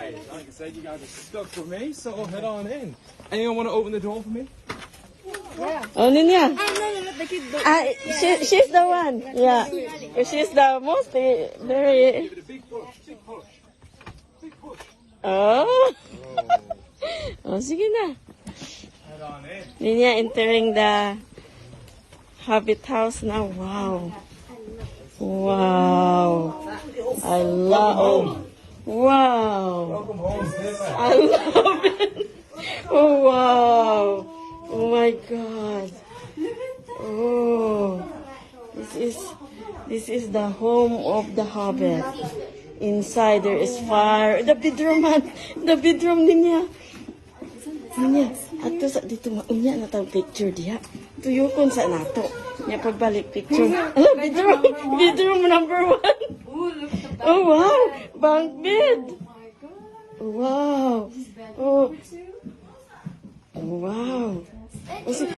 Right. Like I said, you guys are stuck with me, so head on in. Anyone want to open the door for me? Oh, Ninya. No, let the kid do. She's the one. Yeah. She's the most very. Give it a big push. Big push. Big push. Oh. Oh, sige na. Head on in. Ninya entering the Hobbit house now. Wow. Wow. I love. Wow. Welcome home, Stephen. I love it. Oh, wow. Oh, my God. Oh. This is the home of the Hobbit. Inside there is fire. The bedroom, man. The bedroom niya. Niya, ato sa dito maunya na tang picture diha. Tuyokon sa nato. Nya pagbalik picture. Ano, bedroom number 1. Oh, wow. Bunk bed. Wow. Oh. Wow.